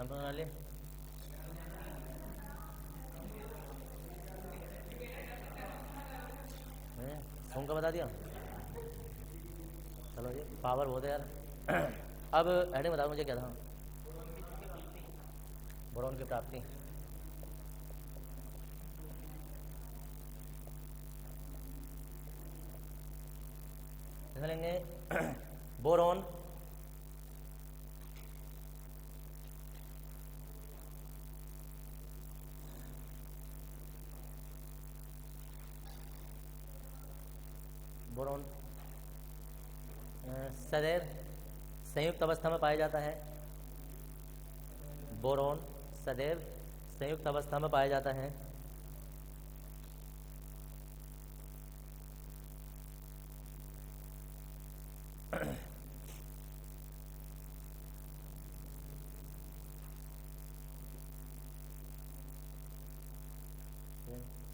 Number बना लिए। सूंघ का बता दिया। चलो जी, पावर बहुत है यार। अब हेडिंग बताओ मुझे क्या था। बोरोन की प्राप्ति। लेंगे बोरोन बोरोन सदैव संयुक्त अवस्था में पाया जाता है। बोरोन सदैव संयुक्त अवस्था में पाया जाता है।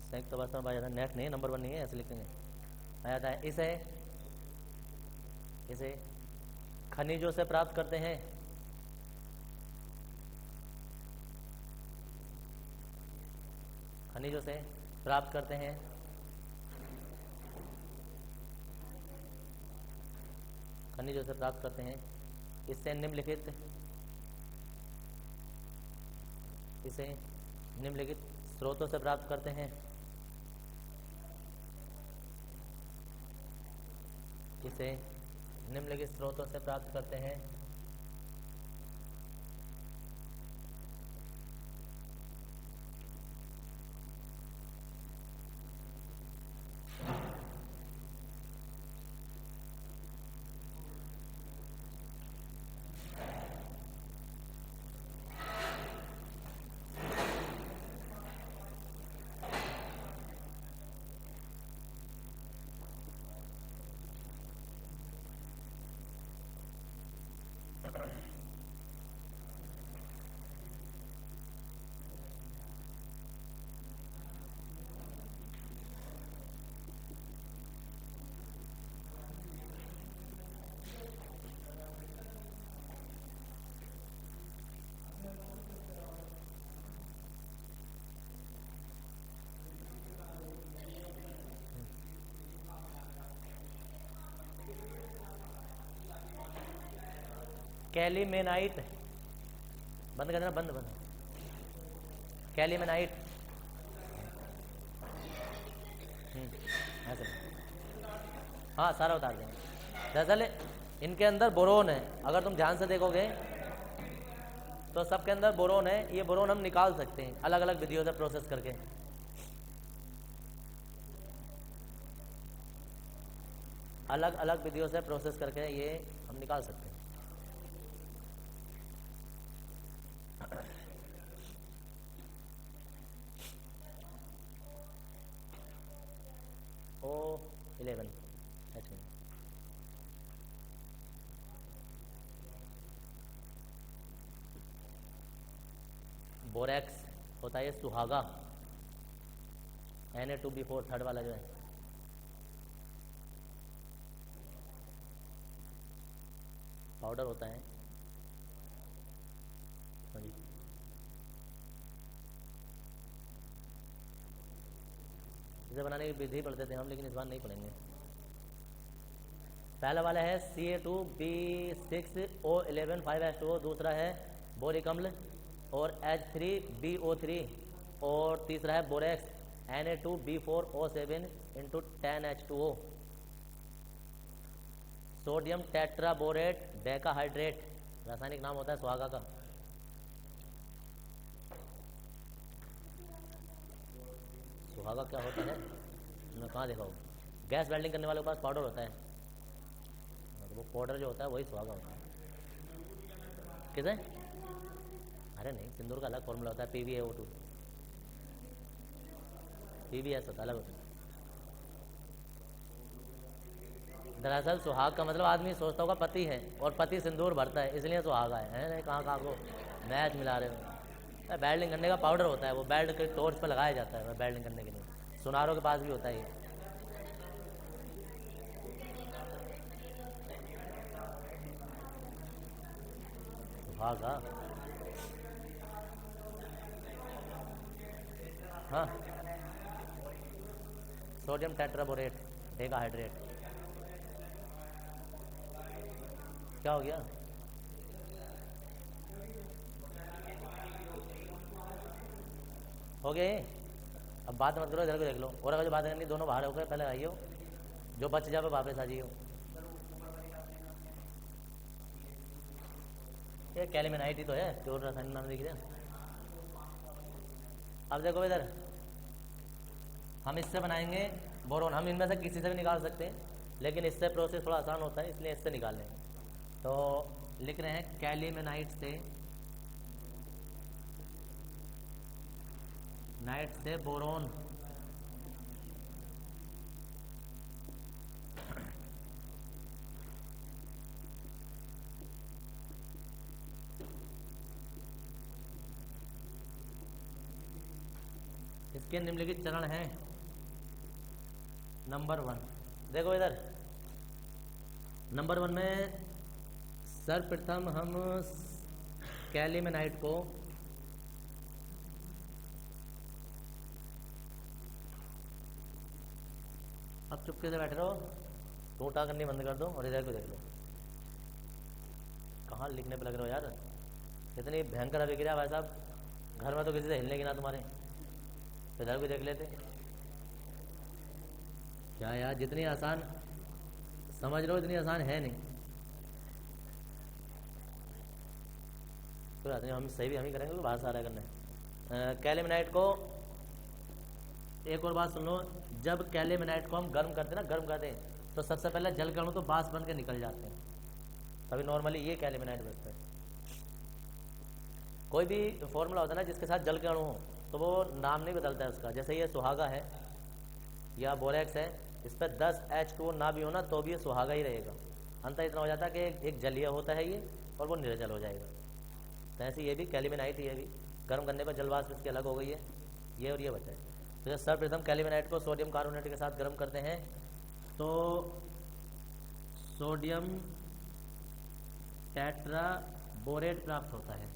संयुक्त अवस्था में पाया जाता है। नेक्स्ट नहीं है, नंबर 1 नहीं है, ऐसे लिखेंगे। पाया जाता है। इसे खनिजों से प्राप्त करते हैं। खनिजों से प्राप्त करते हैं। खनिजों से प्राप्त करते हैं। इसे निम्नलिखित स्रोतों से प्राप्त करते हैं। इसे निम्नलिखित स्रोतों से प्राप्त करते हैं। कैलीमेनाइट, बंद कर देना, बंद। कैलीमेनाइट ऐसे, हाँ सारा उतार देंगे। दरअसल इनके अंदर बोरोन है, अगर तुम ध्यान से देखोगे तो सबके अंदर बोरोन है। ये बोरोन हम निकाल सकते हैं अलग अलग विधियों से प्रोसेस करके। अलग अलग विधियों से प्रोसेस करके ये हम निकाल सकते हैं। O11 H1। बोरेक्स होता है सुहागा, Na2B4 थर्ड वाला जो है। पाउडर होता है। हाँ जी, इसे बनाने की विधि पढ़ते थे हम, लेकिन इस बार नहीं पढ़ेंगे। पहला वाला है Ca2B6O11 5H2O, दूसरा है बोरिक अम्ल और H3BO3, और तीसरा है borax Na2B4O7 × 10H2O। Sodium tetraborate decahydrate रासायनिक नाम होता है सुहागा का। सुहागा क्या होता है मैं कहाँ देखा हूँ। गैस वेल्डिंग करने वाले के पास पाउडर होता है, तो वो पाउडर जो होता है वही सुहागा होता है। किसे? अरे नहीं, सिंदूर का अलग फॉर्मूला होता है, PbAO2। PbS होता है, अलग होता है। दरअसल सुहाग का मतलब आदमी सोचता होगा पति है, और पति सिंदूर भरता है, इसलिए सुहागा है। नहीं, कहाँ कहाँ को मैच मिला रहे हो। बेल्डिंग करने का पाउडर होता है, वो बेल्ट के टॉर्च पर लगाया जाता है बेल्डिंग करने के लिए। सुनारों के पास भी होता है ये। सुहागा हाँ, सोडियम टेट्राबोरेट डेकाहाइड्रेट। क्या हो गया? हो गया ये? अब बात मत करो, इधर को देख लो। और अगर जो बात करनी दोनों बाहर हो गए, पहले आइयो, जो बच जाए वापस आ जाइयो। ये कैलिमिनाइट ही तो है, प्योर रासायनिक नाम लिख दिया। अब देखो इधर, हम इससे बनाएंगे बोरोन। हम इनमें से किसी से भी निकाल सकते हैं, लेकिन इससे प्रोसेस थोड़ा आसान होता है, इसलिए इससे निकाल लेंगे। तो लिख रहे हैं नाइट से बोरोन। इसके निम्नलिखित चरण हैं। नंबर 1, देखो इधर, नंबर 1 में सर्वप्रथम हम कैलिमिनाइट को अब चुपके से बैठे रहो, टोटा करनी बंद कर दो और इधर को देख लो। कहाँ लिखने पे लग रहे हो यार? इतनी भयंकर अभिक्रिया भाई साहब, घर में तो किसी से हिलने की ना तुम्हारे। इधर भी देख लेते क्या यार, जितनी आसान समझ लो इतनी आसान है नहीं। कोई बात नहीं, हम सही भी हम ही करेंगे, बाहर सारा करना है। कैलिमिनाइट को एक और बात सुन लो, जब कैलिमिनाइट को हम गर्म करते हैं ना, गर्म करते हैं तो सबसे पहले जल के अणु तो बाष्प बन के निकल जाते हैं, तभी नॉर्मली ये कैलिमिनाइट बनता है। कोई भी फॉर्मूला होता है ना जिसके साथ जल के अणु हो, तो वो नाम नहीं बदलता है उसका। जैसे ये सुहागा है या बोरेक्स है, इस पर 10 H2O ना भी हो ना तो भी ये सुहागा ही रहेगा। अंतर इतना हो जाता है कि एक जलीय होता है ये और वो निर्जल हो जाएगा। तो ऐसे ये भी कैलिमिनाइट ही है, भी गर्म करने पर जलवाष्प इसकी अलग हो गई है, ये और ये बचा है। तो जब सर्वप्रथम कैलिमिनाइट को सोडियम कार्बोनेट के साथ गर्म करते हैं तो सोडियम टेट्राबोरेट प्राप्त होता है।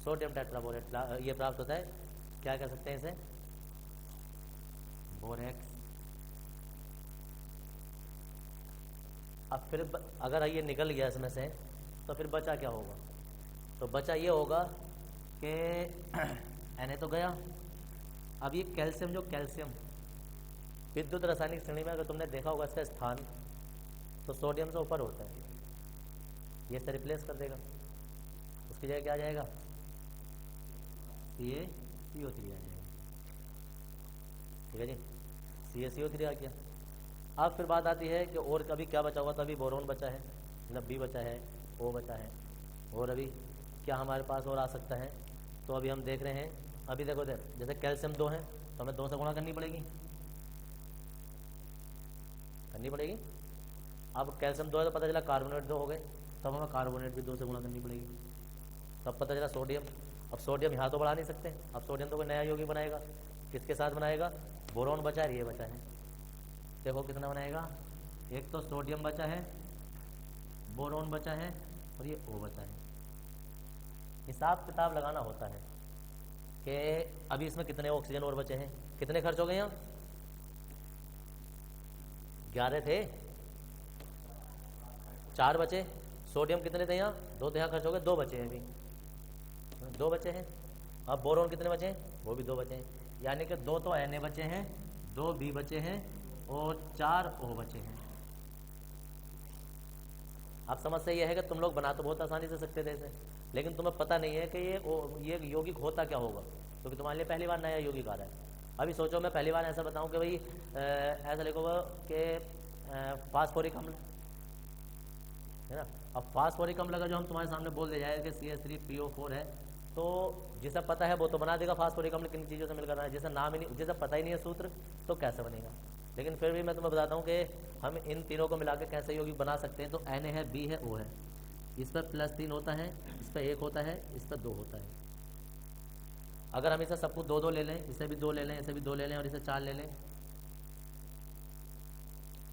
सोडियम टेट्राबोरेट ये प्राप्त होता है। क्या कह सकते हैं इसे? बोरेक्स। अब फिर अगर ये निकल गया इसमें से तो फिर बचा क्या होगा? तो बचा ये होगा कि Na तो गया। अब ये कैल्शियम, जो कैल्शियम विद्युत रासायनिक श्रेणी में अगर तुमने देखा होगा इसका स्थान, तो सोडियम से ऊपर होता है, ये से रिप्लेस कर देगा। उसकी जगह क्या आ जाएगा? CaCO3 आ जाएगा। ठीक है जी, CaCO3 आ गया। अब फिर बात आती है कि और कभी क्या बचा हुआ? तो अभी बोरोन बचा है, मतलब B बचा है, O बचा है, और अभी क्या हमारे पास और आ सकता है? तो अभी हम देख रहे हैं, अभी देखो देख, जैसे कैल्शियम 2 है तो हमें 2 से गुणा करनी पड़ेगी, अब कैल्शियम 2 है तो पता चला कार्बोनेट 2 हो गए, तब हमें कार्बोनेट भी 2 से गुणा करनी पड़ेगी, तब पता चला सोडियम। अब सोडियम यहाँ तो बढ़ा नहीं सकते, अब सोडियम तो कोई नया यौगिक बनाएगा, किसके साथ बनाएगा? बोरोन बचा है, ये बचा है, देखो कितना बनाएगा। एक तो सोडियम बचा है, बोरोन बचा है और ये O बचा है। हिसाब किताब लगाना होता है कि अभी इसमें कितने ऑक्सीजन और बचे हैं, कितने खर्च हो गए यहाँ? 11 थे, 4 बचे। सोडियम कितने थे यहाँ? 2 थे, यहाँ खर्च हो गए, 2 बचे हैं, अभी 2 बचे हैं। अब बोरोन कितने बचे हैं? वो भी 2 बचे हैं, यानी कि 2 तो Na बचे हैं, 2 B बचे हैं और 4 O बचे हैं। अब समस्या ये है कि तुम लोग बना तो बहुत आसानी से सकते थे इसे, लेकिन तुम्हें पता नहीं है कि ये यौगिक होता क्या होगा, क्योंकि तुम्हारे लिए पहली बार नया यौगिक आ रहा है। अभी सोचो मैं पहली बार ऐसा बताऊं कि भाई ऐसा लिखोगा कि फास्फोरिक अम्ल है ना। अब फास्फोरिक अम्ल अगर जो हम तुम्हारे सामने बोल दे जाए कि CH3PO4 है, तो जिसे पता है वो तो बना देगा फास्फोरिक अम्ल किन चीज़ों से मिलकर रहा है, जिसे नाम ही नहीं, जिसे पता ही नहीं है सूत्र, तो कैसे बनेगा। लेकिन फिर भी मैं तुम्हें बताता हूँ कि हम इन तीनों को मिला के कैसे यौगिक बना सकते हैं। तो Na है, B है, O है, इस पर +3 होता है, इस पर 1 होता है, इस पर 2 होता है। अगर हम इसे सबको 2-2 ले लें, इसे भी 2 ले लें, इसे भी 2 ले लें और इसे 4 ले लें,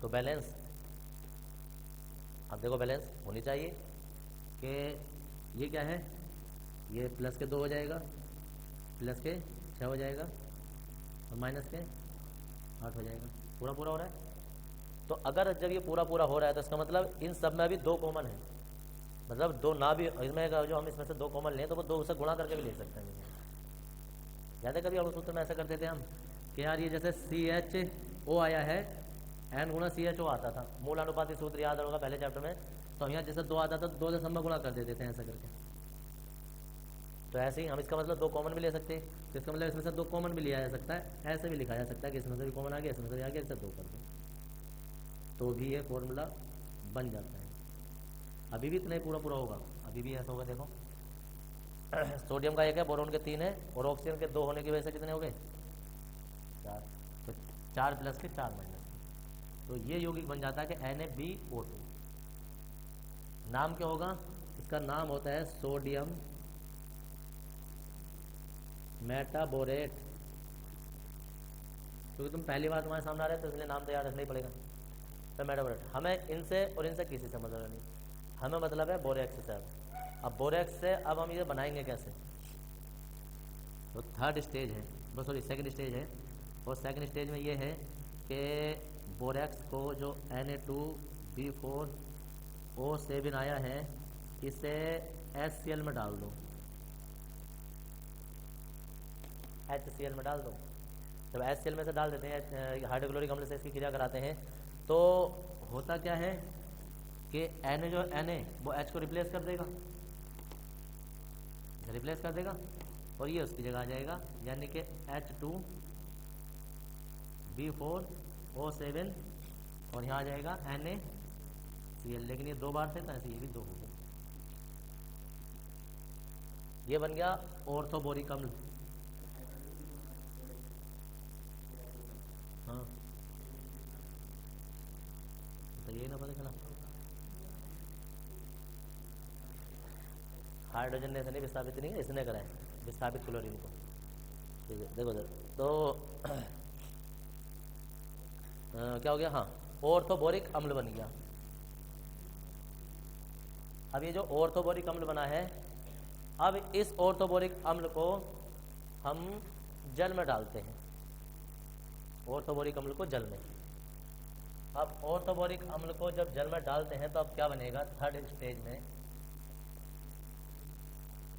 तो बैलेंस, अब देखो बैलेंस होनी चाहिए कि ये क्या है, ये प्लस के 2 हो जाएगा, प्लस के 6 हो जाएगा और माइनस के 8 हो जाएगा। पूरा पूरा हो रहा है। तो अगर जब ये पूरा पूरा हो रहा है तो इसका मतलब इन सब में अभी 2 कॉमन है, मतलब 2 ना भी इसमें जो हम इसमें से 2 कॉमन लें तो वो 2 से गुणा करके भी ले सकते हैं। याद है कभी हम सूत्र में ऐसा करते थे हम कि यार ये जैसे CHO आया है, N गुणा CHO आता था, मूल अनुपाती सूत्र याद होगा पहले चैप्टर में। तो हम यहाँ जैसे 2 आता था तो 2 से सब में गुणा कर देते थे ऐसा करके। तो ऐसे ही हम इसका मतलब 2 कॉमन भी ले सकते हैं, तो इसका मतलब इसमें से 2 कॉमन भी लिया जा सकता है, ऐसे भी लिखा जा सकता है कि इसमें से भी कॉमन आ गया, इसमें से भी आ गया, इससे 2 कर दो तो भी ये फॉर्मूला बन जाता है। अभी भी इतना ही पूरा पूरा होगा, अभी भी ऐसा होगा। देखो सोडियम का 1 है, बोरोन के 3 है और ऑक्सीजन के 2 होने की वजह से कितने हो गए 4। तो 4 प्लस के 4 माइनस, तो ये यौगिक बन जाता है कि NaBO2। नाम क्या होगा इसका? नाम होता है सोडियम मेटाबोरेट। क्योंकि तुम पहली बार तुम्हारे सामने आ रहे हो तो इसलिए नाम तो याद रखना ही पड़ेगा। तो मेटाबोरेट हमें इनसे और इनसे किसी से मतलब नहीं, हमें मतलब है बोरेक्स से। अब बोरेक्स से अब हम ये बनाएंगे कैसे? तो थर्ड स्टेज है, बस सॉरी सेकंड स्टेज है। और सेकंड स्टेज में ये है कि बोरेक्स को जो Na2B4O7 आया है इसे HCl में डाल दो, HCl में डाल दो। जब HCl में से डाल देते हैं, हाइड्रोक्लोरिक अम्ल से इसकी क्रिया कराते हैं, तो होता क्या है कि Na जो Na वो H को रिप्लेस कर देगा, रिप्लेस कर देगा और ये उसकी जगह आ जाएगा, यानी कि H2B4O7 और यहाँ आ जाएगा NaCl। लेकिन ये 2 बार थे तो ऐसे ये भी 2 हो गए। ये बन गया ऑर्थोबोरिक अम्ल। हाँ तो ये ना पता चला, हाइड्रोजन ने ऐसे नहीं विस्थापित नहीं है, इसने करा है विस्थापित क्लोरीन को। ठीक है देखो तो क्या हो गया? हाँ ऑर्थोबोरिक अम्ल बन गया। अब ये जो ऑर्थोबोरिक अम्ल बना है, अब इस ऑर्थोबोरिक अम्ल को हम जल में डालते हैं, ऑर्थोबोरिक अम्ल को जल में। अब ऑर्थोबोरिक अम्ल को जब जल में डालते हैं तो अब क्या बनेगा? थर्ड स्टेज में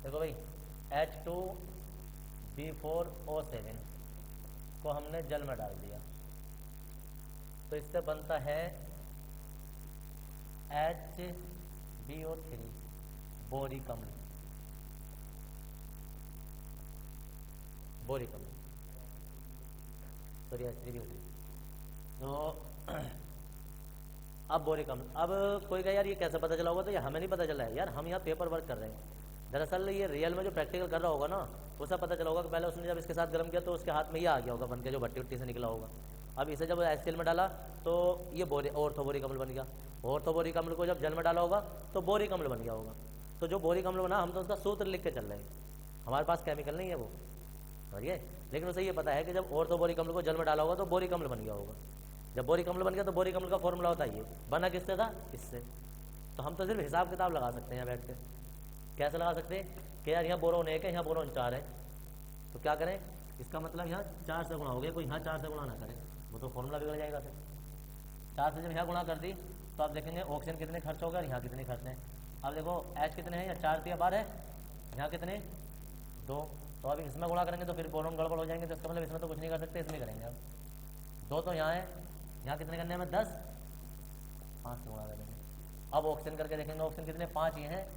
देखो भाई, H2B4O7 को हमने जल में डाल दिया तो इससे बनता है HBO3 बोरिक अम्ल। बोरिक अम्ल सॉरी H3BO3। तो अब बोरिक अम्ल, अब कोई कहे यार ये कैसे पता चला होगा? तो ये हमें नहीं पता चला है यार, हम यहाँ पेपर वर्क कर रहे हैं। दरअसल ये रियल में जो प्रैक्टिकल कर रहा होगा ना उसे पता चला होगा कि पहले उसने जब इसके साथ गर्म किया तो उसके हाथ में ये आ गया होगा बन के, जो भट्टी उट्टी से निकला होगा। अब इसे जब HCl में डाला तो ये ऑर्थोबोरिक अम्ल बन गया। ऑर्थोबोरिक अम्ल को जब जल में डाला होगा तो बोरिक अम्ल बन गया होगा। तो जो बोरिक अम्ल बना, हम तो उसका सूत्र लिख के चल रहे हैं, हमारे पास केमिकल नहीं है वो, समझिए। लेकिन उसे ये पता है कि जब ऑर्थोबोरिक अम्ल को जल में डाला होगा तो बोरिक अम्ल बन गया होगा। जब बोरिक अम्ल बन गया तो बोरिक अम्ल का फॉर्मूला होता है ये, बना किससे था? इससे। तो हम तो सिर्फ हिसाब किताब लगा सकते हैं बैठ के। कैसे लगा सकते हैं कि यार यहाँ बोरोन 1 है, यहाँ बोरोन 4 है, तो क्या करें? इसका मतलब यहाँ 4 से गुणा हो गया, कोई यहाँ 4 से गुणा ना करे, वो तो फॉर्मूला बिगड़ जाएगा फिर। 4 से जब यहाँ गुणा कर दी तो आप देखेंगे ऑक्सीजन कितने खर्च होगा और यहाँ कितने खर्च हैं। अब देखो H कितने हैं, या 4 या 12 है, यहाँ कितने 2। तो अब इसमें गुणा करेंगे तो फिर बोरोन गड़बड़ हो जाएंगे, तो इसका मतलब इसमें तो कुछ नहीं कर सकते, इसमें करेंगे। अब 2 तो यहाँ है, यहाँ कितने करने हमें 10, 5 से गुणा करेंगे। अब ऑक्सीजन करके देखेंगे, ऑक्सीजन कितने 5 ही हैं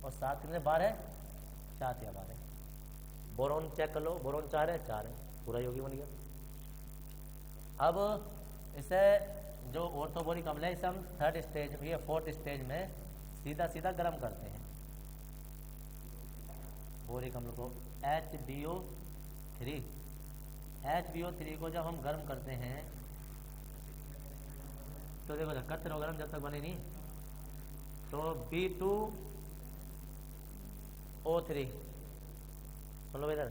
और 7 कितने 12, 4 या 12। बोरोन चेक कर लो, बोरोन 4 है, 4 है, पूरा यौगिक बन गया। अब इसे जो ऑर्थोबोरिक अम्ल है इसे हम थर्ड स्टेज में, फोर्थ स्टेज में सीधा सीधा गर्म करते हैं बोरिक अम्ल को, HBO3। HBO3 को जब हम गर्म करते हैं तो देखो करते रहो गर्म जब तक बने नहीं, तो B2O3 मतलब इधर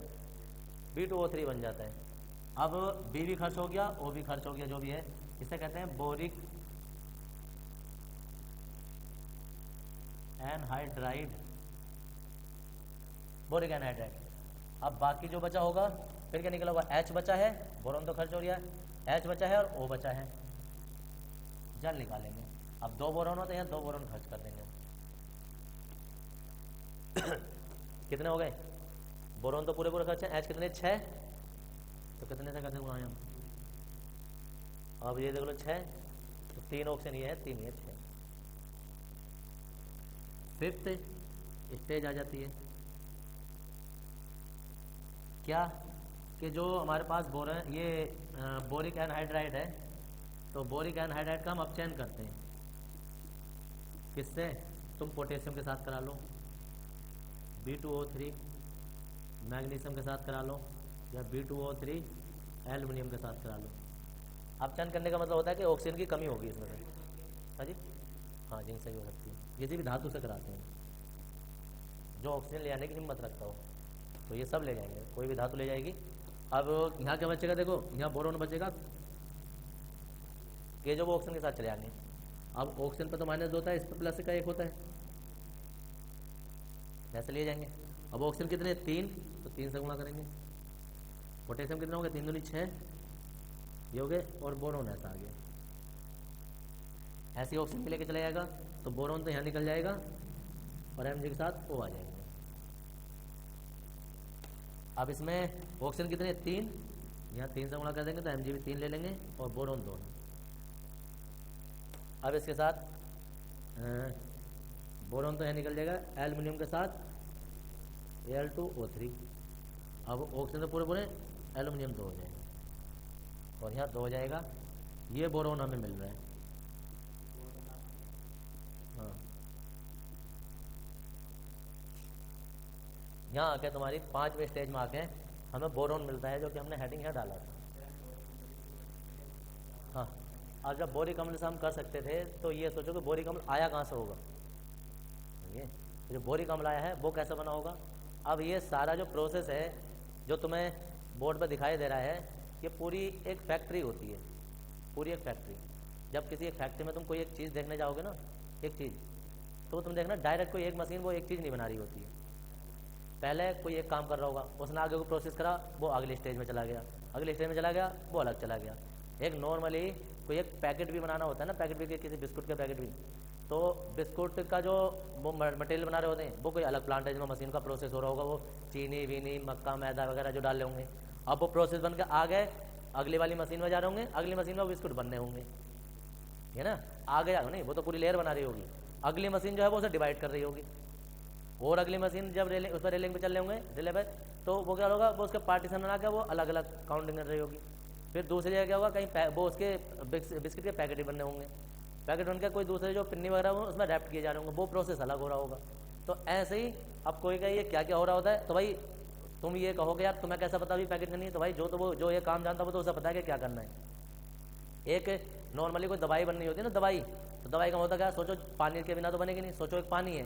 B2O3 बन जाता है। अब B भी खर्च हो गया, O भी खर्च हो गया, जो भी है इसे कहते हैं बोरिक एनहाइड्राइड बोरिक एनहाइड्राइड। अब बाकी जो बचा होगा फिर क्या निकला होगा, H बचा है, बोरॉन तो खर्च हो रहा है, H बचा है और O बचा है, जल निकालेंगे। अब 2 बोरॉन होते हैं, 2 बोरॉन खर्च कर देंगे। कितने हो गए, बोरॉन तो पूरे पूरे खर्च है, H कितने 6, तो कितने से कैसे गुणाएं हम, अब ये देख लो 6, तो 3 ऑक्सीजन ये है, 3 ये 6। फिफ्थ स्टेज आ जाती है क्या, कि जो हमारे पास बोरिक एनहाइड्राइड है, तो बोरिक एनहाइड्राइड का हम अपचयन करते हैं किससे, तुम पोटेशियम के साथ करा लो, B2O3 मैग्नीशियम के साथ करा लो, या B2O3 एल्युमिनियम के साथ करा लो। अपचयन करने का मतलब होता है कि ऑक्सीजन की कमी होगी इसमें से। हाँ जी, हाँ जिंक सही हो सकती है, यदि भी धातु से कराते हैं जो ऑक्सीजन ले आने की हिम्मत रखता हो, तो ये सब ले जाएंगे, कोई भी धातु ले जाएगी। अब यहाँ क्या बचेगा, देखो यहाँ बोरोन बचेगा, ये जो वो ऑक्सीजन के साथ चले आएंगे। अब ऑक्सीजन पर तो माइनस होता है, इस पर प्लस का 1 होता है, ऐसे लिए जाएंगे। अब ऑक्सीजन कितने 3, तो 3 से गुणा करेंगे। पोटेशियम कितना हो गया, 3 दूनी 6 ये हो गए, और बोरोन ऐसा आ गया। ऐसे ऑक्सीजन के लेके चला जाएगा, तो बोरोन तो यहाँ निकल जाएगा और Mg के साथ O आ जाएगा। अब इसमें ऑक्सीजन कितने 3, यहाँ 3 से गुणा कर देंगे तो Mg भी 3 ले लेंगे और बोरोन 2। अब इसके साथ बोरोन तो यहाँ निकल जाएगा, एल्युमिनियम के साथ Al2O3। अब ऑक्सीजन तो पूरे पूरे, एल्युमिनियम 2 हो जाएगा और यहाँ 2 हो जाएगा। ये बोरोन हमें मिल रहा है। हाँ, यहाँ आके तुम्हारी 5वें स्टेज में आके हमें बोरोन मिलता है, जो कि हमने हेडिंग यहाँ डाला था। हाँ, अब जब बोरिक अम्ल से हम कर सकते थे, तो ये सोचो कि बोरिक अम्ल आया कहाँ से होगा, ये जो बोरिक अम्ल आया है वो कैसे बना होगा। अब ये सारा जो प्रोसेस है जो तुम्हें बोर्ड पर दिखाई दे रहा है, ये पूरी एक फैक्ट्री होती है, पूरी एक फैक्ट्री। जब किसी एक फैक्ट्री में तुम कोई एक चीज़ देखने जाओगे ना, एक चीज़, तो तुम देखना डायरेक्ट कोई एक मशीन वो एक चीज़ नहीं बना रही होती है। पहले कोई एक काम कर रहा होगा, उसने आगे को प्रोसेस करा, वो अगले स्टेज में चला गया, अगले स्टेज में चला गया, वो अलग चला गया। एक नॉर्मली कोई एक पैकेट भी बनाना होता है ना, पैकेट भी, किसी बिस्कुट का पैकेट भी, तो बिस्कुट का जो वो मटेरियल बना रहे होते हैं वो कोई अलग प्लांट है जिसमें मशीन का प्रोसेस हो रहा होगा, वो चीनी वीनी मक्का मैदा वगैरह जो डाले होंगे। अब वो प्रोसेस बन के आ गए, अगली वाली मशीन में जा रहे होंगे, अगली मशीन में वो बिस्कुट बनने होंगे, है ना, आगे जाओ नहीं, वो तो पूरी लेयर बना रही होगी। अगली मशीन जो है वो उसे डिवाइड कर रही होगी, और अगली मशीन जब रेलिंग उस पर रेलिंग पे चल रहे होंगे रिले पे, तो वो क्या होगा, वो उसके पार्टीशन बना के वो अलग अलग काउंटिंग कर रही होगी। फिर दूसरी जगह क्या होगा, कहीं वो उसके बिस्किट के पैकेट ही बनने होंगे, पैकेट बनकर कोई दूसरे जो पिन्नी वगैरह हो उसमें रैप्ट किए जा रहे होंगे, वो प्रोसेस अलग हो रहा होगा। तो ऐसे ही अब कोई कहे ये क्या क्या हो रहा होता है, तो भाई तुम ये कहोगे यार तुम्हें कैसा पता भी पैकेट करनी है, तो भाई जो ये काम जानता है वो तो उसे पता है कि क्या करना है। एक नॉर्मली कोई दवाई बननी होती है ना, दवाई, तो दवाई का होता क्या, सोचो पानी के बिना तो बनेगी नहीं। सोचो एक पानी है,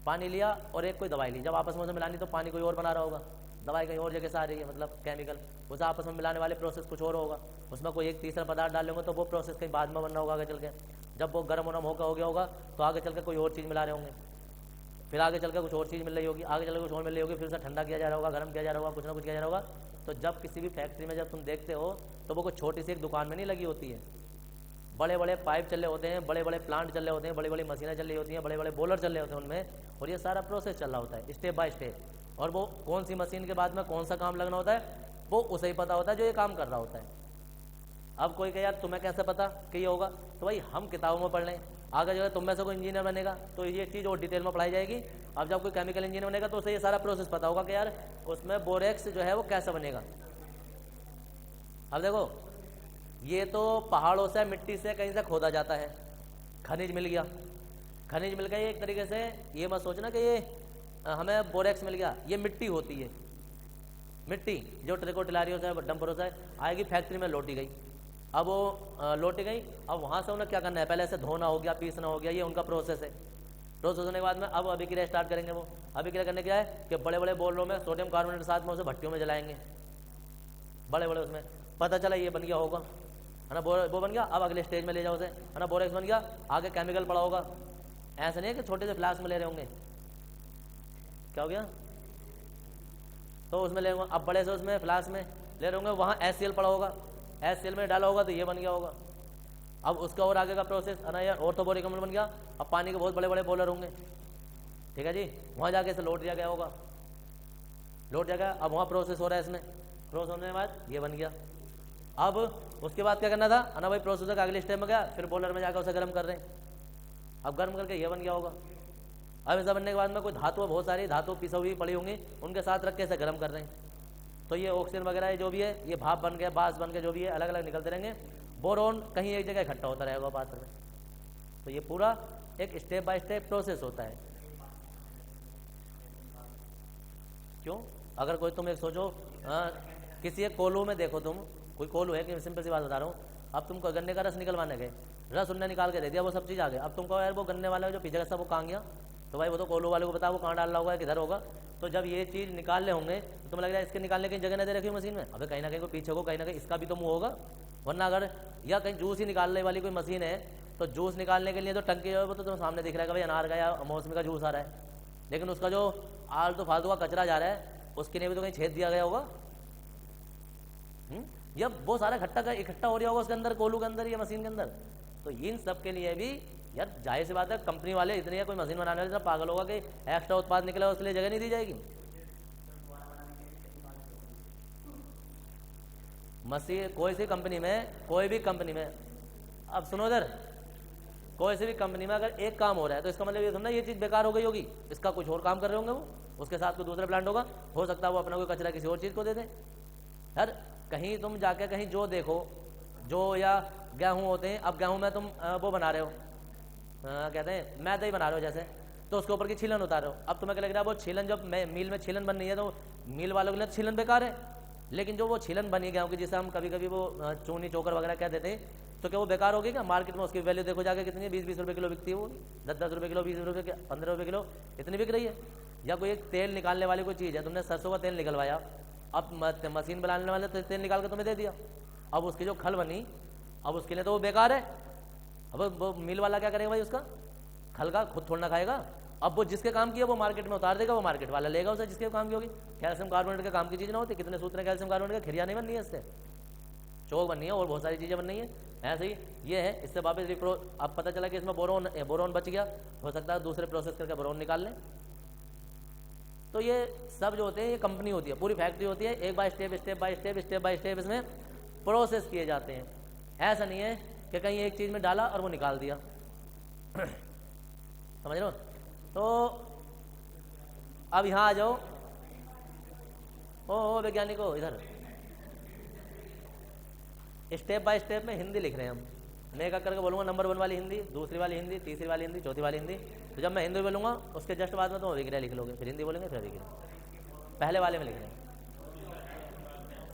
पानी लिया और एक कोई दवाई ली, जब आपस में उसे मिलानी तो पानी कोई और बना रहा होगा, दवाई कहीं और जगह से आ रही है, मतलब केमिकल, उसे आपस में मिलाने वाले प्रोसेस कुछ और होगा, उसमें कोई एक तीसरा पदार्थ डाल लेंगे तो वो प्रोसेस कहीं बाद में बनना होगा आगे चल के। जब वो गर्म वरम होकर हो गया होगा तो आगे चल के कोई और चीज़ मिला रहे होंगे, फिर आगे चल के कुछ और चीज़ मिल रही होगी, आगे चल के कुछ और मिल रही होगी, फिर उसे ठंडा किया जा रहा होगा, गर्म किया जा रहा होगा, कुछ ना कुछ किया जा रहा होगा। तो जब किसी भी फैक्ट्री में जब तुम देखते हो तो वो कोई छोटी सी एक दुकान में नहीं लगी होती है, बड़े बड़े पाइप चल रहे होते हैं, बड़े बड़े प्लांट चल रहे होते हैं, बड़ी बड़ी मशीनें चल रही होती हैं, बड़े बड़े बोलर चल रहे होते हैं उनमें, और ये सारा प्रोसेस चल रहा होता है स्टेप बाय स्टेप। और वो कौन सी मशीन के बाद में कौन सा काम लगना होता है वो उसे ही पता होता है जो ये काम कर रहा होता है। अब कोई कहे यार तुम्हें कैसे पता कि ये होगा, तो भाई हम किताबों में पढ़ लें, आगे जो है तुम में से कोई इंजीनियर बनेगा तो ये चीज़ और डिटेल में पढ़ाई जाएगी। अब जब कोई केमिकल इंजीनियर बनेगा तो उसे ये सारा प्रोसेस पता होगा कि यार उसमें बोरेक्स जो है वो कैसे बनेगा। अब देखो ये तो पहाड़ों से मिट्टी से कहीं से खोदा जाता है, खनिज मिल गया, खनिज मिल गया, ये एक तरीके से ये मत सोचना कि ये हमें बोरेक्स मिल गया, ये मिट्टी होती है, मिट्टी जो ट्रिकोटिलारियों से डंपरों से आएगी फैक्ट्री में लौटी गई। अब वो लौटी गई, अब वहाँ से उन्हें क्या करना है, पहले से धोना हो गया, पीसना हो गया, ये उनका प्रोसेस है। प्रोसेस होने के बाद में अब अभिक्रिया स्टार्ट करेंगे। वो अभिक्रिया करने क्या है कि बड़े बड़े बोलों में सोडियम कार्बोनेट के साथ में उसे भट्टियों में जलाएंगे, बड़े बड़े, उसमें पता चला ये बन गया होगा, है ना, वो बन गया। अब अगले स्टेज में ले जाओ उसे, है ना, बोरेक्स बन गया, आगे केमिकल पड़ा होगा। ऐसा नहीं है कि छोटे से फ्लास्क में ले रहे होंगे, क्या हो गया, तो उसमें ले लूँगा। अब बड़े से उसमें फ्लास्क में ले लूँगा, वहाँ HCl पड़ा होगा, HCl में डाला होगा तो ये बन गया होगा। अब उसका और आगे का प्रोसेस है ना यार, ऑर्थोबोरिक अम्ल बन गया। अब पानी के बहुत बड़े बड़े बॉयलर होंगे, ठीक है जी, वहाँ जाके इसे लोड दिया गया होगा, लोड दिया गया। अब वहाँ प्रोसेस हो रहा है, इसमें प्रोसेस होने के बाद ये बन गया। अब उसके बाद क्या करना था, है ना भाई, प्रोसेसर का अगले स्टेप में गया, फिर बॉयलर में जाकर उसे गर्म कर रहे हैं। अब गर्म करके ये बन गया होगा। अब ऐसा बनने के बाद में कोई धातु, बहुत सारी धातु पिसी हुई पड़ी होंगी, उनके साथ रख के इसे गर्म कर रहे हैं। तो ये ऑक्सीजन वगैरह जो भी है, ये भाप बन गया, बास बन के जो भी है, अलग अलग निकलते रहेंगे। बोरोन कहीं एक जगह इकट्ठा होता रहेगा पात्र में। तो ये पूरा एक स्टेप बाय स्टेप प्रोसेस होता है। क्यों? अगर कोई तुम एक सोचो, किसी एक कोल्हू में देखो, तुम कोई कोल्हू है कि, सिंपल सी बात बता रहा हूँ, अब तुमको गन्ने का रस निकलवाने गए, रस उनने निकाल के दे दिया, वो सब चीज़ आ गया। अब तुमको यार वो गन्ने वाला जो पीछे का सब वो कहाँ गया, तो भाई वो तो कोल्हू वाले को पता वो कहाँ डाल रहा होगा, किधर होगा। तो जब ये चीज़ निकालने होंगे तो तुम्हें लग रहा है इसके निकालने की जगह नहीं दे रखी मशीन में, अबे कहीं ना कहीं को पीछे को, कहीं ना कहीं इसका भी तो मुँह होगा। वरना अगर या कहीं जूस ही निकालने वाली कोई मशीन है, तो जूस निकालने के लिए तो टंकी जो है वो तो तुम्हें सामने दिख रहा है कि भाई अनार का या मौसमी का जूस आ रहा है, लेकिन उसका जो आलतू फालतू का कचरा जा रहा है उसके लिए भी तो कहीं छेद दिया गया होगा। या वो सारा इकट्ठा हो रहा होगा उसके अंदर, कोल्हू के अंदर या मशीन के अंदर। तो इन सब के लिए भी यार जाहिर सी बात है, कंपनी वाले इतनी है, कोई मशीन बनाने वाले इतना पागल होगा कि एक्स्ट्रा उत्पाद निकला उसके लिए जगह नहीं दी जाएगी। मशीन कोई सी कंपनी में, कोई भी कंपनी में, अब सुनो इधर, कोई सी भी कंपनी में अगर एक काम हो रहा है तो इसका मतलब ये थोड़ा ना ये चीज़ बेकार हो गई होगी, इसका कुछ और काम कर रहे होंगे वो, उसके साथ कोई दूसरा प्लांट होगा, हो सकता है वो अपना कोई कचरा किसी और चीज़ को दे दें। यार कहीं तुम जाके कहीं जो देखो, जो या गेहूँ होते हैं, अब गेहूँ में तुम वो बना रहे हो, कहते हैं मैदा ही बना रहे हो जैसे, तो उसके ऊपर की छीलन उतार रहे हो। अब तुम्हें क्या लग रहा है, वो छीलन जब मिल में छीलन बन रही है तो मिल वालों के लिए छीलन बेकार है, लेकिन जो वो छीलन बनी गेहूँ की, जिसे हम कभी कभी वो चूनी चोकर वगैरह कह देते हैं, तो क्या वो बेकार होगी क्या? मार्केट में उसकी वैल्यू देखो जाके कितनी है, 20-20 रुपये किलो बिकती है वो, 10-10 रुपये किलो, 20 रुपये, 15 रुपये किलो, इतनी बिक रही है। या कोई एक तेल निकालने वाली कोई चीज़ है, तुमने सरसों का तेल निकलवाया, अब मशीन बनाने वाले तो तेल निकाल के तुम्हें दे दिया, अब उसकी जो खल बनी, अब उसके लिए तो वो बेकार है। अब वो मिल वाला क्या करेगा भाई, उसका खल का खुद थोड़ा ना खाएगा। अब वो जिसके काम की है वो मार्केट में उतार देगा, वो मार्केट वाला लेगा उसे जिसके काम की होगी। कैल्शियम कार्बोनेट के काम की चीज़ ना होती, कितने सूत्र है कैल्शियम कार्बोनेट के, खिरिया नहीं बननी है इससे, चौक बननी है और बहुत सारी चीज़ें बननी है। ऐसे ही ये है, इससे वापस अब पता चला कि इसमें बोरोन बच गया, हो सकता है दूसरे प्रोसेस करके बोरोन निकाल लें। तो ये सब जो होते हैं ये कंपनी होती है, पूरी फैक्ट्री होती है, एक बाय स्टेप बाय स्टेप इसमें प्रोसेस किए जाते हैं। ऐसा नहीं है कि कहीं एक चीज़ में डाला और वो निकाल दिया। समझ लो। तो अब यहाँ आ जाओ, ओ वैज्ञानिकों इधर, स्टेप बाय स्टेप में हिंदी लिख रहे हैं हम। मैं क्या करके बोलूँगा, नंबर 1 वाली हिंदी, दूसरी वाली हिंदी, तीसरी वाली हिंदी, चौथी वाली हिंदी। तो जब मैं हिंदी बोलूँगा उसके जस्ट बाद में तो विग्रह लिख लोगे, फिर हिंदी बोलेंगे फिर विग्रह, पहले वाले में लिख रहे हैं।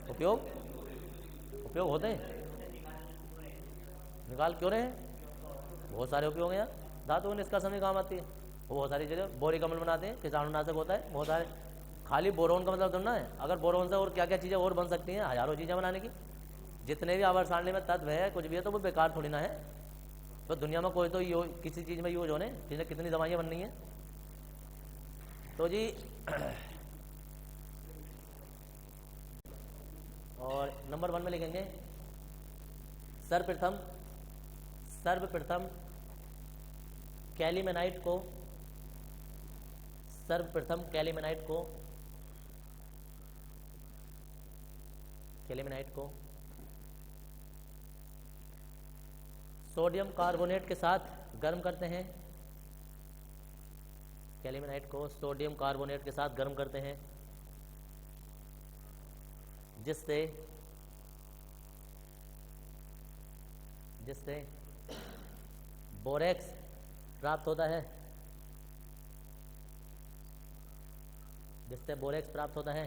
उपयोग होते हैं, निकाल क्यों रहे हैं, बहुत सारे उपयोग हैं यार। धातु निष्कासन में काम आती है, वो बहुत सारी जगह बोरिक अम्ल बनाते हैं, कीटाणुनाशक होता है, बहुत सारे। खाली बोरोन का मतलब थोड़ा है, अगर बोरोन से और क्या क्या चीज़ें और बन सकती हैं, हजारों चीज़ें बनाने की। जितने भी आवर्त सारणी में तत्व है, कुछ भी है, तो वो बेकार थोड़ी ना है। तो दुनिया में कोई तो किसी चीज़ में यूज होने, जिसने कितनी दवाइयाँ बननी है। तो जी और नंबर 1 में लिखेंगे सर्वप्रथम कैलीमेनाइट को सोडियम कार्बोनेट के साथ गर्म करते हैं। कैलीमेनाइट को सोडियम कार्बोनेट के साथ गर्म करते हैं, जिससे बोरेक्स प्राप्त होता है।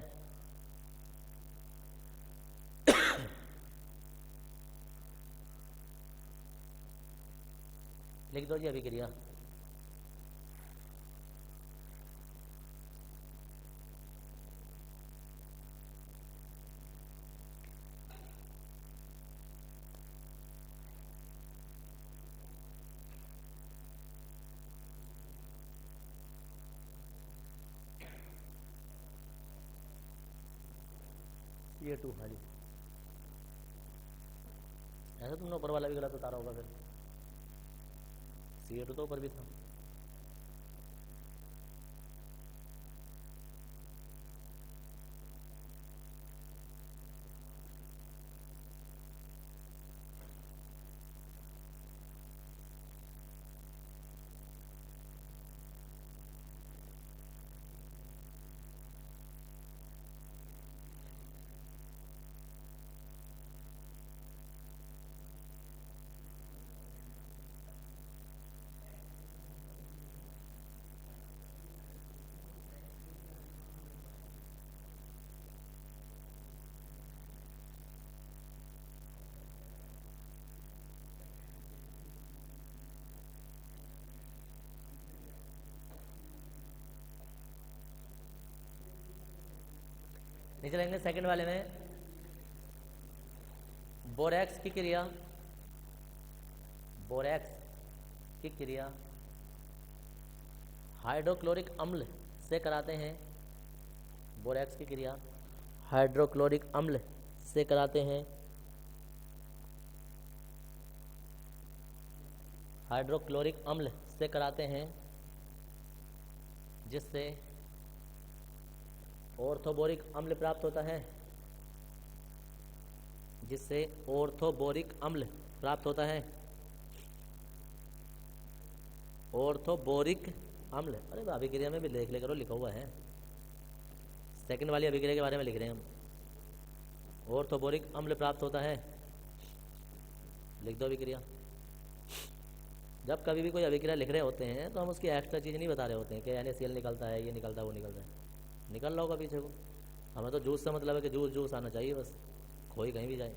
लिख दो जी अभिक्रिया। Ca2, हाँ जी। ऐसा तुमने ऊपर वाला भी गलत उतारा होगा फिर। Ca2 तो ऊपर भी था। नीचे लेंगे सेकंड वाले में बोरैक्स की क्रिया, बोरैक्स की क्रिया हाइड्रोक्लोरिक अम्ल से कराते हैं। बोरैक्स की क्रिया हाइड्रोक्लोरिक अम्ल से कराते हैं। हाइड्रोक्लोरिक अम्ल से कराते हैं जिससे ऑर्थोबोरिक अम्ल प्राप्त होता है, जिससे ऑर्थोबोरिक अम्ल प्राप्त होता है। ऑर्थोबोरिक अम्ल, अरे अभिक्रिया में भी देख ले करो, लिखा हुआ है। सेकंड वाली अभिक्रिया के बारे में लिख रहे हैं हम। ऑर्थोबोरिक अम्ल प्राप्त होता है, लिख दो अभिक्रिया। जब कभी भी कोई अभिक्रिया लिख रहे होते हैं तो हम उसकी एक्स्ट्रा चीज़ नहीं बता रहे होते हैं कि NaCl निकलता है, ये निकलता है, वो निकलता है। निकल रहा होगा पीछे को, हमें तो जूस से मतलब है कि जूस जूस आना चाहिए बस, खोई कहीं भी जाए।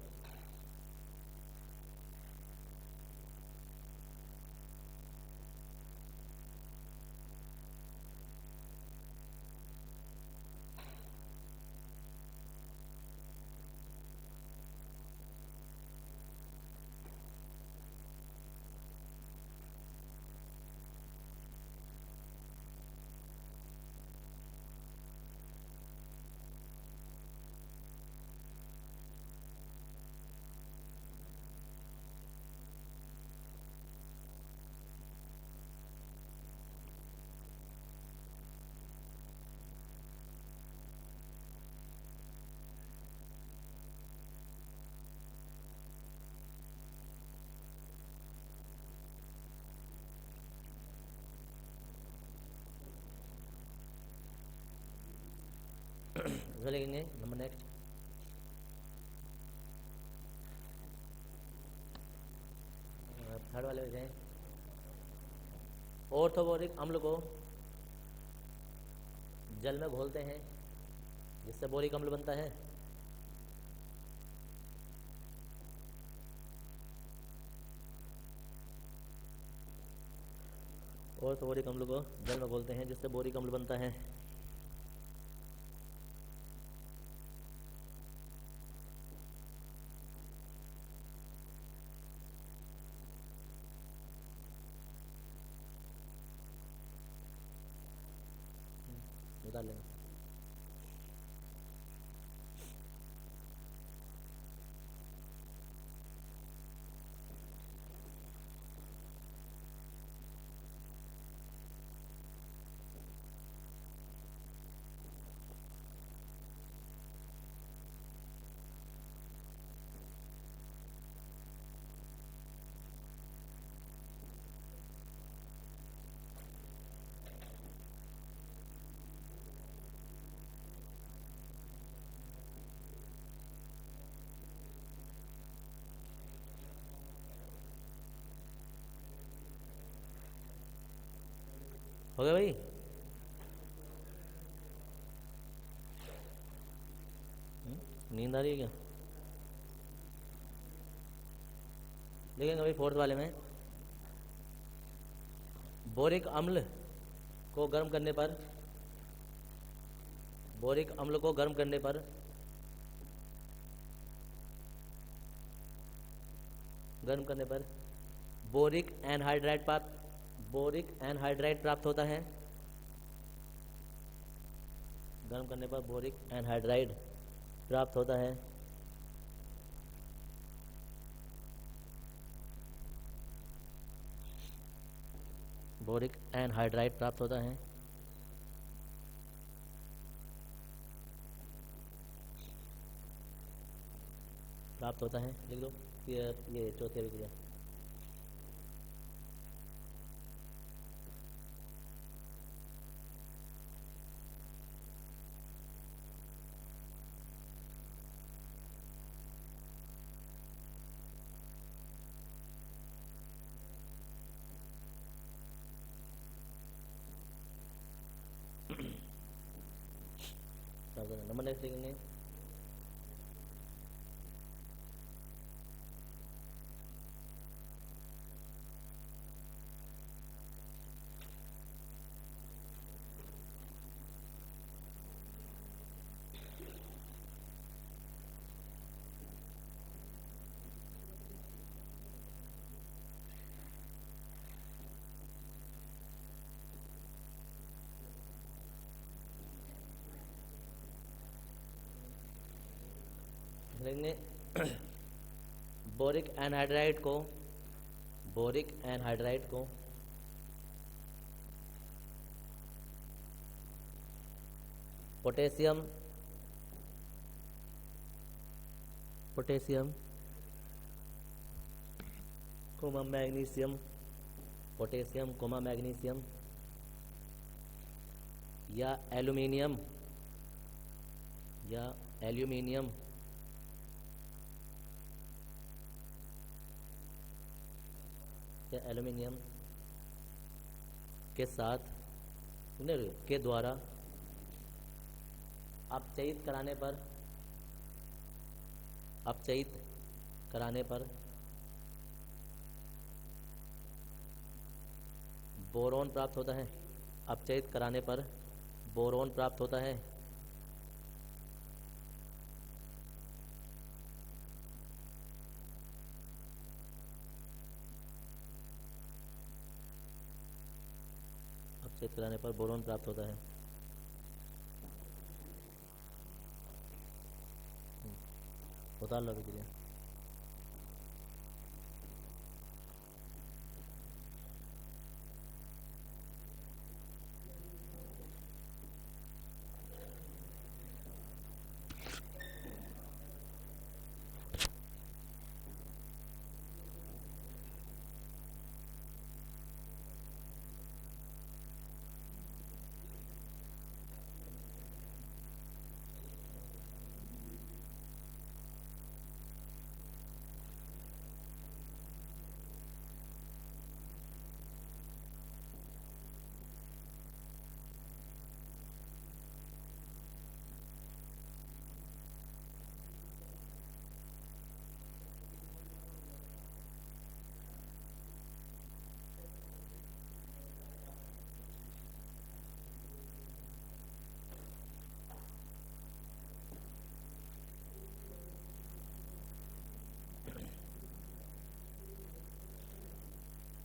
इसमें लिखेंगे नंबर नेक्स्ट, थर्ड वाले में जाएं। ऑर्थोबोरिक अम्ल को जल में घोलते हैं जिससे बोरिक अम्ल बनता है। ऑर्थोबोरिक अम्ल को जल में घोलते हैं जिससे बोरिक अम्ल बनता है। उतार लेंगे। हो गया भाई? नींद आ रही है क्या? देखेंगे भाई फोर्थ वाले में, बोरिक अम्ल को गर्म करने पर, बोरिक अम्ल को गर्म करने पर बोरिक एनहाइड्राइड प्राप्त होता है। गर्म करने पर बोरिक एनहाइड्राइड प्राप्त होता है। बोरिक एनहाइड्राइड प्राप्त होता है। प्राप्त होता है, लिख दो। ये चौथी अभिक्रिया। नंबर नेक्स्ट लिखेंगे। लिखेंगे बोरिक एनहाइड्राइड को पोटेशियम कोमा मैग्नीशियम या एल्यूमिनियम के साथ के द्वारा अपचयित कराने पर बोरोन प्राप्त होता है। अपचयित कराने पर बोरोन प्राप्त होता है। अपचयित कराने पर बोरोन प्राप्त होता है। उतार लो अभिक्रिया।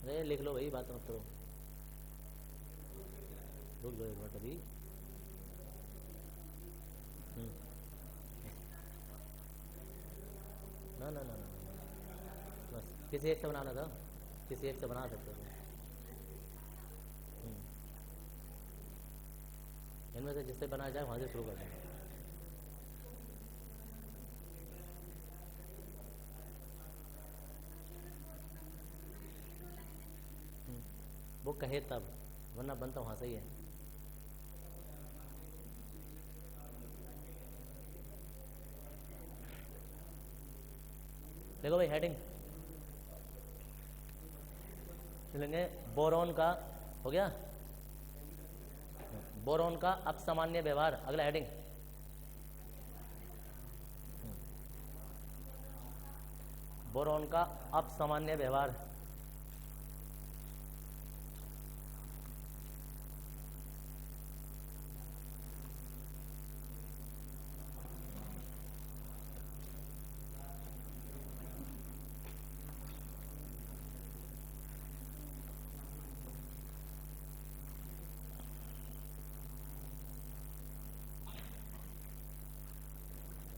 अरे लिख लो भाई, बात मत करो। रुक जाओ एक मिनट अभी। ना ना ना ना, बस किसी एक से बनाना था, किसी एक से बना सकते हो। इनमें से जिससे बनाया जाए वहाँ से शुरू कर दें। वो कहे तब, वरना बनता वहाँ से ही है। देखो भाई, हेडिंग लेंगे। बोरोन का हो गया, बोरोन का अपसामान्य व्यवहार। अगला हेडिंग, बोरोन का अपसामान्य व्यवहार।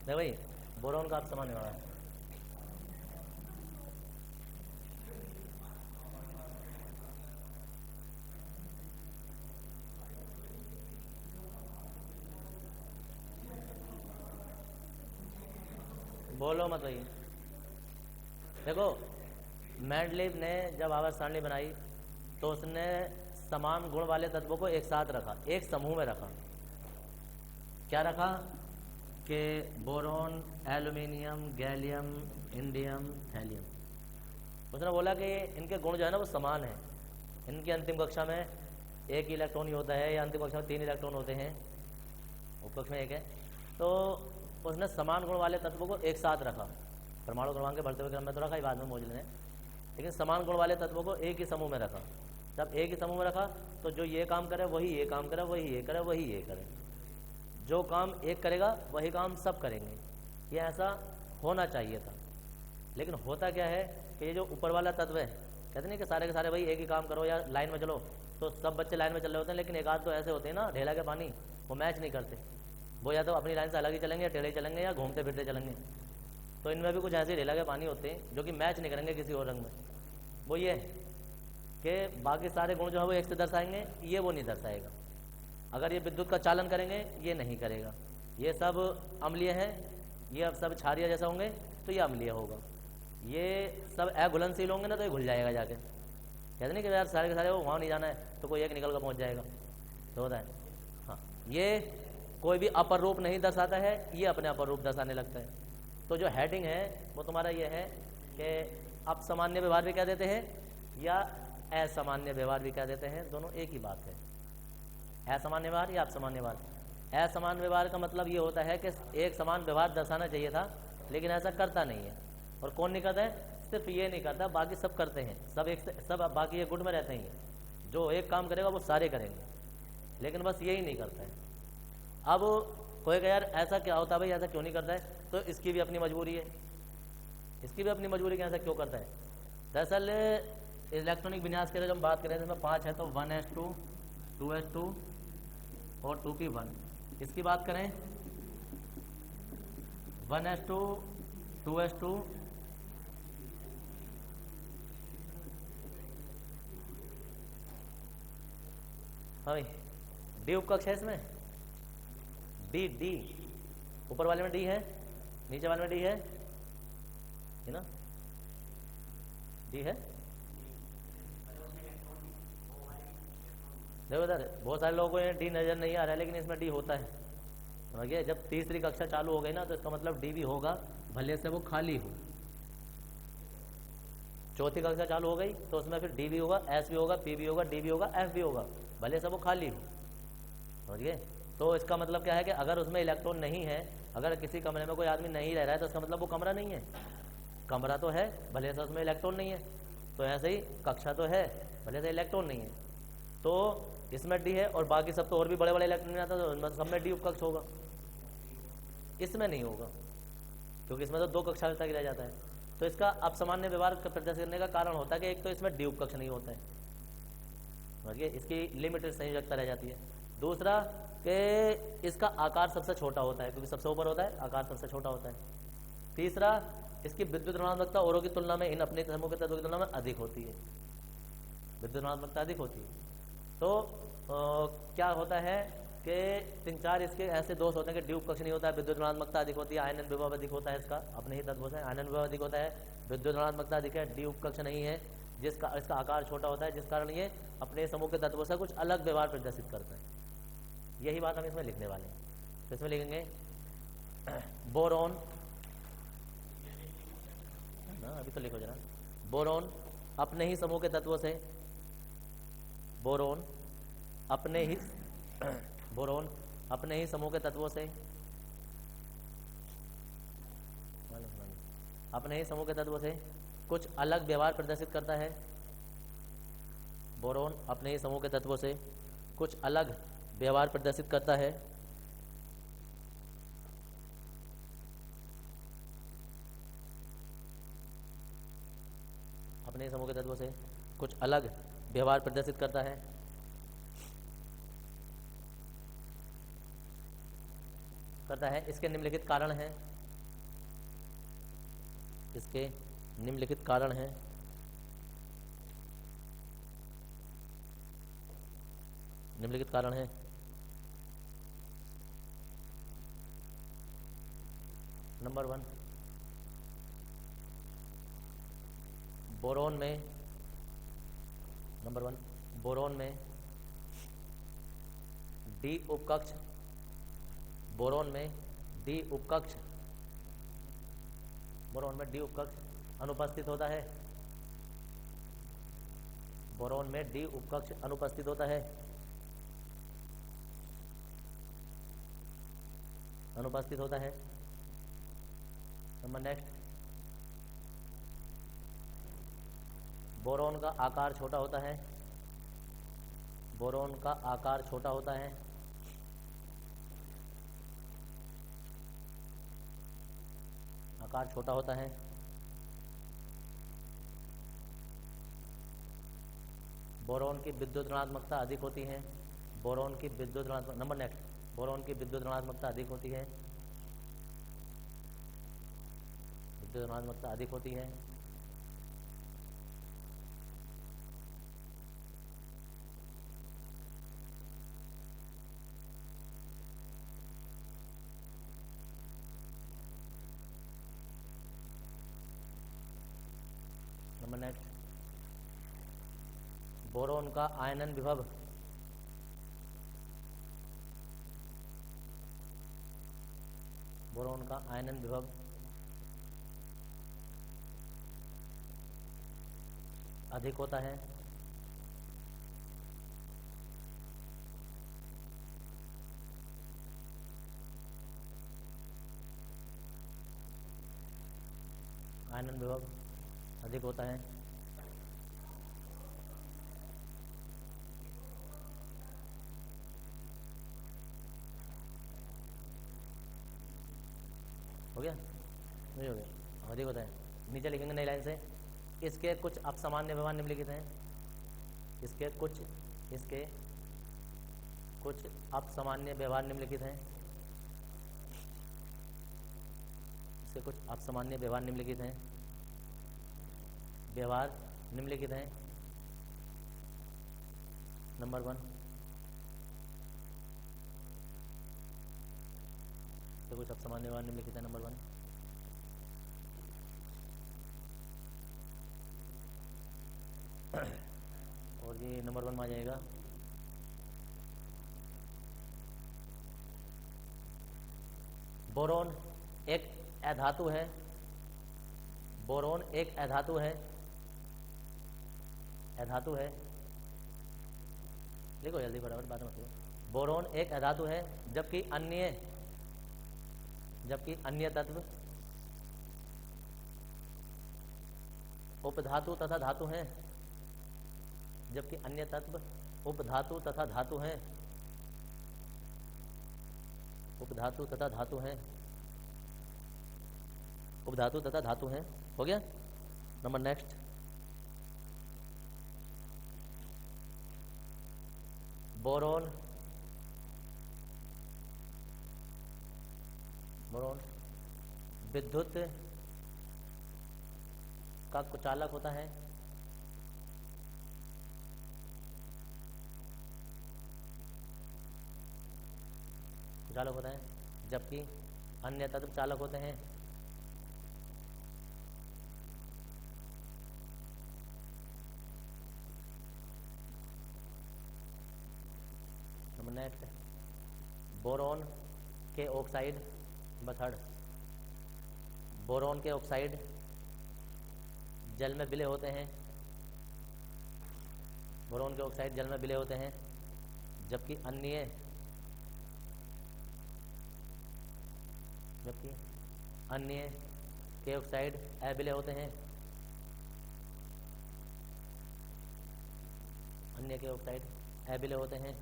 नहीं भाई, बोरोन का अपसमान्य व्यवहार। बोलो मत भाई। देखो, मेंडलीव ने जब आवर्त सारणी बनाई तो उसने समान गुण वाले तत्वों को एक साथ रखा, एक समूह में रखा। क्या रखा कि boron, aluminium, gallium, indium, thallium. उसने बोला कि इनके गुण जो है ना वो समान है। इनकी अंतिम कक्षा में एक ही इलेक्ट्रॉन ही होता है, या अंतिम कक्षा में 3 इलेक्ट्रॉन होते हैं, उपकक्ष में एक है। तो उसने समान गुण वाले तत्वों को एक साथ रखा। परमाणु क्रमांक के बढ़ते हुए क्रम में तो रखा ही, बाद में मौजूद है, लेकिन समान गुण वाले तत्वों को एक ही समूह में रखा। जब एक ही समूह में रखा तो जो ये काम करे वही ये काम करे, वही ये करे वही ये करे। जो काम एक करेगा वही काम सब करेंगे। ये ऐसा होना चाहिए था। लेकिन होता क्या है कि ये जो ऊपर वाला तत्व है, कहते नहीं कि सारे के सारे भाई एक ही काम करो या लाइन में चलो, तो सब बच्चे लाइन में चल रहे होते हैं, लेकिन एक आध तो ऐसे होते हैं ना ढेला के पानी, वो मैच नहीं करते। वो या तो अपनी लाइन से अलग ही चलेंगे, या टेढ़े चलेंगे, या घूमते फिरते चलेंगे। तो इनमें भी कुछ ऐसे ढेला के पानी होते हैं जो कि मैच नहीं करेंगे किसी और रंग में। वो ये है कि बाकी सारे गुण जो है वो एक से दर्शाएंगे, ये वो नहीं दर्शाएगा। अगर ये विद्युत का चालन करेंगे, ये नहीं करेगा। ये सब अम्लीय है, ये अब सब क्षारीय जैसा होंगे तो ये अम्लीय होगा। ये सब अघुलनशील होंगे ना तो ये घुल जाएगा जाके। कहते नहीं कि यार सारे के सारे वो वहाँ नहीं जाना है तो कोई एक निकल कर पहुँच जाएगा, तो होता है। हाँ, ये कोई भी अपर रूप नहीं दर्शाता है, ये अपने अपर रूप दर्शाने लगता है। तो जो हेडिंग है वो तुम्हारा ये है कि अपसामान्य व्यवहार भी कह देते हैं या असामान्य व्यवहार भी कह देते हैं, दोनों एक ही बात है। असामान्य व्यवहार या अपसामान्य व्यवहार। असामान्य व्यवहार का मतलब ये होता है कि एक समान व्यवहार दर्शाना चाहिए था, लेकिन ऐसा करता नहीं है। और कौन नहीं करता है? सिर्फ ये नहीं करता, बाकी सब करते हैं। सब बाकी ये गुट में रहते हैं। जो एक काम करेगा वो सारे करेंगे, लेकिन बस यही नहीं करता है। अब कोई कहे यार ऐसा क्या होता है भाई, ऐसा क्यों नहीं करता है? तो इसकी भी अपनी मजबूरी है। इसकी भी अपनी मजबूरी, ऐसा क्यों करता है? दरअसल इलेक्ट्रॉनिक विन्यास के लिए जब हम बात करें जिसमें 5 है तो 1s2, 2s2 और 2p1। इसकी बात करें 1s2, 2s2 हाँ, डी उपकक्ष है इसमें। डी ऊपर वाले में डी है, नीचे वाले में डी है ना? डी है। देखो इधर बहुत सारे लोगों को ये डी नजर नहीं आ रहा है, लेकिन इसमें डी होता है। समझिए, जब तीसरी कक्षा चालू हो गई ना तो इसका मतलब डी भी होगा, भले से वो खाली हो। चौथी कक्षा चालू हो गई तो उसमें फिर डी भी होगा, एस भी होगा, पी भी होगा, डी भी होगा, एफ भी होगा, भले से वो खाली हो। समझिए, तो इसका मतलब क्या है कि अगर उसमें इलेक्ट्रॉन नहीं है, अगर किसी कमरे में कोई आदमी नहीं रह रहा है तो इसका मतलब वो कमरा नहीं है। कमरा तो है, भले से उसमें इलेक्ट्रॉन नहीं है। तो ऐसे ही कक्षा तो है, भले से इलेक्ट्रॉन नहीं है। तो इसमें डी है और बाकी सब तो और भी बड़े बड़े इलेक्ट्रॉन नहीं आता, तो सब में डी उपकक्ष होगा। इसमें नहीं होगा, क्योंकि इसमें तो 2 कक्षा तक रह जाता है। तो इसका अपसामान्य व्यवहार प्रदर्शित करने का कारण होता है कि एक तो इसमें डी उपकक्ष नहीं होता है, समझिए, इसकी लिमिटेड संयोजकता रह जाती है। दूसरा कि इसका आकार सबसे छोटा होता है, क्योंकि सबसे ऊपर होता है, आकार सबसे छोटा होता है। तीसरा, इसकी विद्युत ऋणात्मकता औरों की तुलना में, इन अपने समूह के तत्वों की तुलना में अधिक होती है। विद्युत ऋणात्मकता अधिक होती है। तो क्या होता है कि 3-4 इसके ऐसे दोष होते हैं कि डी उपकक्ष नहीं होता है, विद्युत ऋणात्मकता अधिक होती है, आयनन विभव अधिक होता है इसका, अपने ही तत्वों से आयनन विभव अधिक होता है, विद्युत ऋणात्मकता अधिक है, डी उपकक्ष नहीं है, जिसका इसका आकार छोटा होता है, जिस कारण ये अपने समूह के तत्वों से कुछ अलग व्यवहार प्रदर्शित करता है। यही बात हम इसमें लिखने वाले हैं। तो इसमें लिखेंगे बोरोन, अभी तो लिखो जरा, बोरोन अपने ही समूह के तत्वों से, बोरोन अपने ही समूह के तत्वों से, अपने ही समूह के तत्वों से कुछ अलग व्यवहार प्रदर्शित करता है। बोरोन अपने ही समूह के तत्वों से कुछ अलग व्यवहार प्रदर्शित करता है। अपने समूह के तत्वों से कुछ अलग व्यवहार प्रदर्शित करता है। इसके निम्नलिखित कारण हैं। इसके निम्नलिखित कारण हैं। निम्नलिखित कारण हैं। नंबर 1, बोरोन में, नंबर 1 बोरोन में डी उपकक्ष, बोरोन में डी उपकक्ष, बोरोन में डी उपकक्ष अनुपस्थित होता है। बोरोन में डी उपकक्ष अनुपस्थित होता है, अनुपस्थित होता है। नंबर नेक्स्ट, बोरोन का आकार छोटा होता है। बोरोन का आकार छोटा होता है। आकार छोटा होता है। बोरोन की विद्युत ऋणात्मकता अधिक होती है। बोरोन की विद्युत ऋणात्मक, नंबर नेक्स्ट, बोरोन की विद्युत ऋणात्मकता अधिक होती है। विद्युत ऋणात्मकता अधिक होती है। नंबर नेक्स्ट, बोरोन का आयनन विभव, बोरोन का आयनन विभव अधिक होता है। आयनन विभव अधिक होता है। हो गया? नहीं हो गया? अधिक होता है। नीचे लिखेंगे नई लाइन से, इसके कुछ अपसामान्य व्यवहार निम्नलिखित हैं। इसके कुछ अपसामान्य व्यवहार निम्नलिखित हैं। इसके कुछ अपसामान्य व्यवहार निम्नलिखित हैं। व्यवहार निम्नलिखित हैं। नंबर 1, इसके कुछ अपसामान्य व्यवहार निम्नलिखित हैं। नंबर 1, और ये नंबर 1 में आ जाएगा बोरोन एक अधातु है। बोरोन एक अधातु है। अधातु है, लिखो जल्दी फटाफट, बात मत करो। बोरोन एक अधातु है, जबकि अन्य तत्व उपधातु तथा धातु हैं। जबकि अन्य तत्व उपधातु तथा धातु हैं। उपधातु तथा धातु हैं। उपधातु तथा धातु हैं। हो गया? नंबर नेक्स्ट, बोरोन विद्युत का कुचालक होता है। कुचालक होता है, जबकि अन्य तत्व चालक होते हैं। नंबर नेक्स्ट, बोरोन के ऑक्साइड, नंबर 3, बोरोन के ऑक्साइड जल में विलय होते हैं। बोरोन के ऑक्साइड जल में विलय होते हैं, जबकि अन्य के ऑक्साइड अविलय होते हैं। अन्य के ऑक्साइड अविलय होते हैं।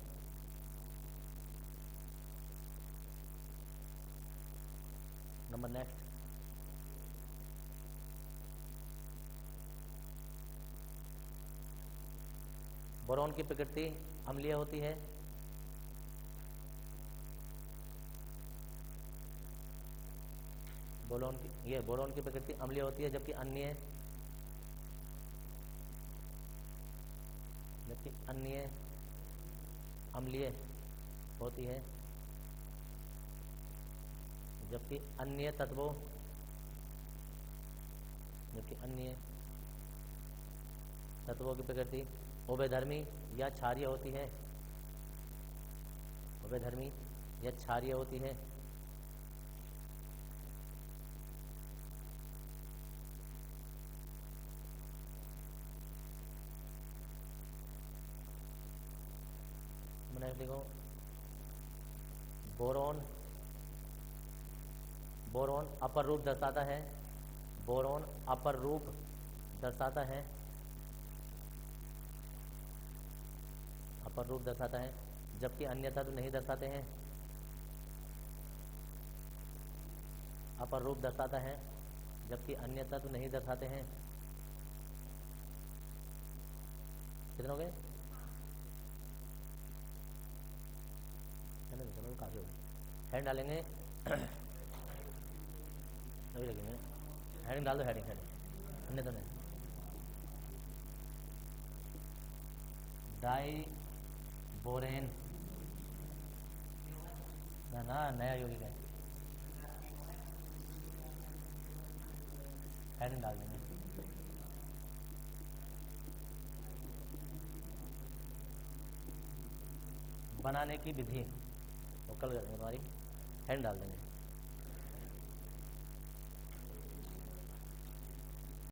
नंबर नेक्स्ट, बोरोन की प्रकृति अम्लीय होती है। बोरोन की प्रकृति अम्लीय होती है, जबकि अन्य अम्लीय होती है, जबकि अन्य तत्वों की प्रकृति उभयधर्मी या क्षारीय होती है। उभयधर्मी या क्षारीय होती है। मैंने देखो बोरोन अपर रूप दर्शाता है। बोरोन अपर रूप दर्शाता है। अपर रूप दर्शाता है, जबकि अन्य तत्व नहीं दर्शाते हैं। अपर रूप दर्शाता है, जबकि अन्य तत्व नहीं दर्शाते हैं। कितने हो गए? चलो काफी हो गए। हेडिंग डालेंगे। अभी लगेंगे। हेडिंग डाल दो, हेडिंग अन्य तो नहीं। डाई बोरेन ना नया यौगिक है। हेडिंग डाल देंगे। बनाने की विधि वो कल करेंगे, हमारी हेडिंग डाल देंगे।